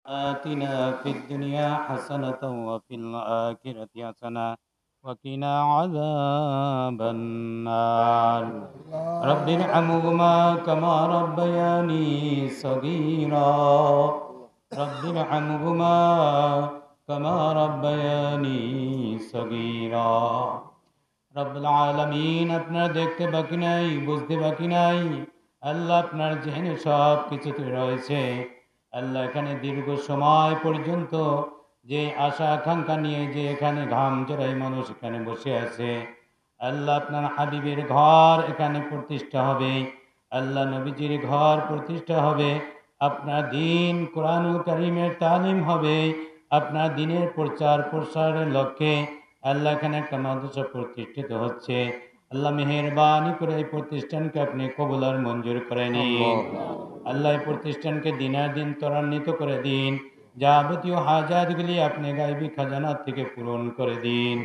آتنا في الدنيا حسنة وفي الآخرة حسنة وقنا عذاب النار رب ارحمهما كما ربياني صغيرا رب ارحمهما كما ربياني صغيرا রব্বুল আলামিন আপনার দেখতে বাকি নাই, বুঝতে বাকি নাই। আল্লাহ আপনার জেনে সব কিছুতে রয়েছে। আল্লাহ এখানে দীর্ঘ সময় পর্যন্ত যে আশা আকাঙ্ক্ষা নিয়ে যে এখানে ঘাম জড়াই মানুষ এখানে বসে আছে, আল্লাহ আপনার হাবিবের ঘর এখানে প্রতিষ্ঠা হবে, আল্লাহ নবীজির ঘর প্রতিষ্ঠা হবে, আপনার দিন কোরআনুল কারীমের তালিম হবে, আপনার দিনের প্রচার প্রসারের লক্ষ্যে আল্লাহ এখানে একটা মাদ্রাসা প্রতিষ্ঠিত হচ্ছে। আল্লাহ মেহেরবানি করে এই প্রতিষ্ঠানকে আপনি কবুল আর মঞ্জুর করে নিন। আল্লাহ এই প্রতিষ্ঠানকে দিনের দিন ত্বরান্বিত করে দিন। যাবতীয় হাজাতগুলি আপনি গায়বী খাজানার থেকে পূরণ করে দিন।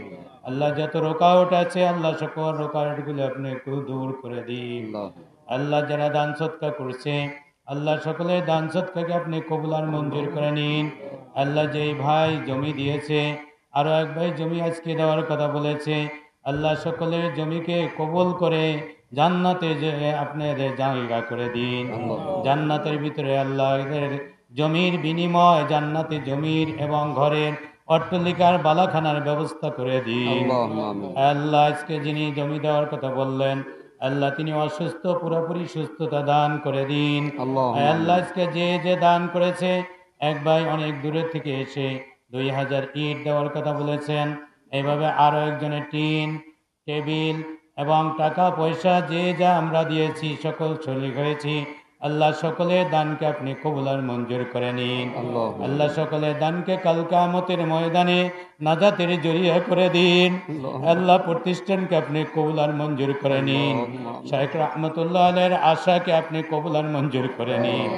আল্লাহ যত রোকাওট আছে আল্লাহ সকল রোকাওটগুলি আপনি একটু দূর করে দিন। আল্লাহ যারা দান সৎকা করছে আল্লাহ সকলের দান সৎকাকে আপনি কবুল আর মঞ্জুর করে নিন। আল্লাহ যেই ভাই জমি দিয়েছে, আরো এক ভাই জমি আজকে দেওয়ার কথা বলেছে, আল্লাহ সকলের জমিকে কবুল করে জান্নাতে যে আপনি এদের জায়গা করে দিন। জান্নাতের ভিতরে আল্লাহ এদের জমির বিনিময় জান্নাতে জমির এবং ঘরের অট্টালিকার বালাখানার ব্যবস্থা করে দিন। আল্লাহ আজকে যিনি জমি দেওয়ার কথা বললেন আল্লাহ তিনি অসুস্থ, পুরোপুরি সুস্থতা দান করে দিন। আল্লাহ আজকে যে যে দান করেছে, এক ভাই অনেক দূরের থেকে এসে 2000 ইট দেওয়ার কথা বলেছেন, এইভাবে আরো একজনের টিন, টেবিল এবং টাকা পয়সা যে যা আমরা দিয়েছি সকল শরীক হয়েছি, আল্লাহ সকলের দানকে আপনি কবুল আর মঞ্জুর করে নিন। আল্লাহ সকলের দানকে কাল কিয়ামতের ময়দানে নাজাতের জরিয়া করে দিন। আল্লাহ প্রতিষ্ঠানকে আপনি কবুল আর মঞ্জুর করে নিন। শাইখ রহমতুল্লাহ আলাইহির আশাকে আপনি কবুল আর মঞ্জুর করে নিন।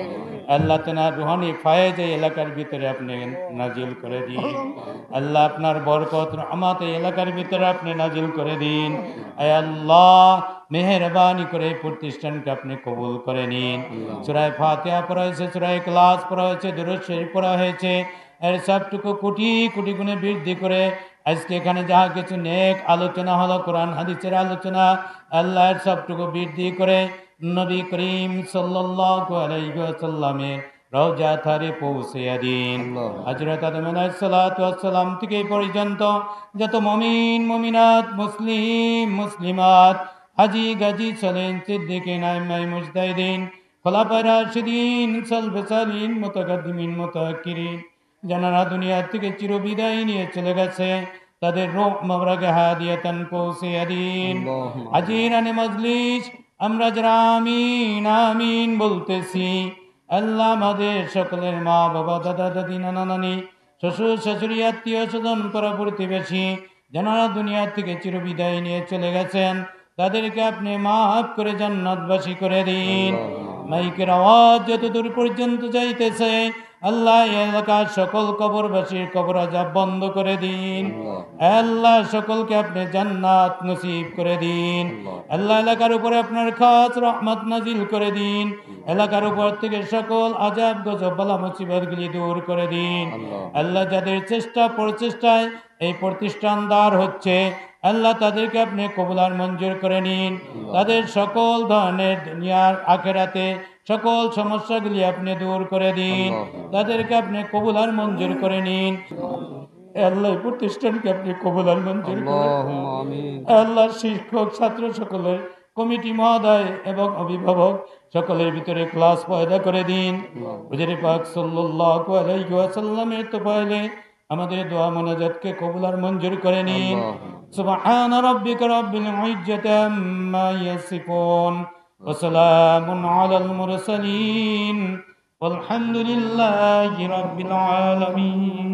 আল্লাহ তেনার রুহানি ফায়েজ এই এলাকার ভিতরে আপনি নাজিল করে দিন। আল্লাহ আপনার বরকত রহমত এই এলাকার ভিতরে আপনি নাজিল করে দিন। আয় আল্লাহ মেহেরবানি করে এই প্রতিষ্ঠানকে আপনি কবুল করে নিন। সূরা ফাতিহা পড়া হয়েছে, সূরা ইখলাস পড়া হয়েছে, দুরূদ শরীফ পড়া হয়েছে, এর সবটুকু কোটি কোটি গুণে বৃদ্ধি করে আজকে এখানে যাহা কিছু নেক আলোচনা হলো, কোরআন হাদিসের আলোচনা, আল্লাহর সবটুকু বৃদ্ধি করে নবী করিম সাল্লাল্লাহু আলাইহি ওয়াসাল্লামের রওজা থারে পৌঁছে দিন। হযরত আদম আলাইহিস সালাতু ওয়াস সালাম থেকে পর্যন্ত যত মুমিন মুমিনাত, মুসলিম মুসলিমাত, হাজি গাজী সালেন সিদ্দিকিন আইম্মায়ে মুজতাহিদিন, খোলাফায়ে রাশিদিন, সালফে সালিহিন, মুতাকাদ্দিমিন মুতাআক্কিরিন যারা দুনিয়া থেকে চিরবিদায় নিয়ে চলে গেছে, তাদের রূহ মুবারকে হাদিয়াতান পৌঁছে দিন। হাজিরানে মজলিস আমরা যারা আমিন আমিন বলতেছি, আল্লাহ আমাদের সকলের মা বাবা, দাদা দাদি, নানা নানি, শ্বশুর শাশুড়ি, আত্মীয় স্বজন, পাড়া প্রতিবেশী যারা দুনিয়া থেকে চিরবিদায় নিয়ে চলে গেছেন, তাদেরকে আপনি মাফ করে জান্নাতবাসী করে দিন। মাইকের আওয়াজ যত দূর পর্যন্ত যাইতেছে, আল্লাহ এলাকার সকল কবরবাসীর কবর আযাব বন্ধ করে দিন। আল্লাহ সকলকে আপনি জান্নাত নসিব করে দিন। আল্লাহ এলাকার উপরে আপনার খাস রহমত নাজিল করে দিন। এলাকার উপর থেকে সকল আযাব গজব বালা মুসিবতগুলি দূর করে দিন। আল্লাহ যাদের চেষ্টা প্রচেষ্টায় এই প্রতিষ্ঠান দাঁড় হচ্ছে, আল্লাহ তাদেরকে আপনি কবুল আর মঞ্জুর করে নিন। তাদের সকল ধরনের দুনিয়ার আখিরাতে সকল সমস্যাগুলি আপনি দূর করে দিন। তাদেরকে আপনি কবুল আর মঞ্জুর করে নিন। আল্লাহ প্রতিষ্ঠানকে আপনি কবুল আর মঞ্জুর করে দিন। আল্লাহ শিক্ষক ছাত্র সকলের কমিটি মহোদয় এবং অভিভাবক সকলের ভিতরে ক্লাস পয়দা করে দিন। হুজুর পাক সাল্লাল্লাহু আলাইহি ওয়াসাল্লামের তোফাইলে আমাদের দোয়া মোনাজাতকে কবুল আর মঞ্জুর করে নিন। সুবহান রাব্বিকা রাব্বিল ইজ্জাতি আম্মা ইয়াসিফুন ওয়া সালামুন আলাল মুরসালিন ওয়ালহামদুলিল্লাহি রাব্বিল আলামিন।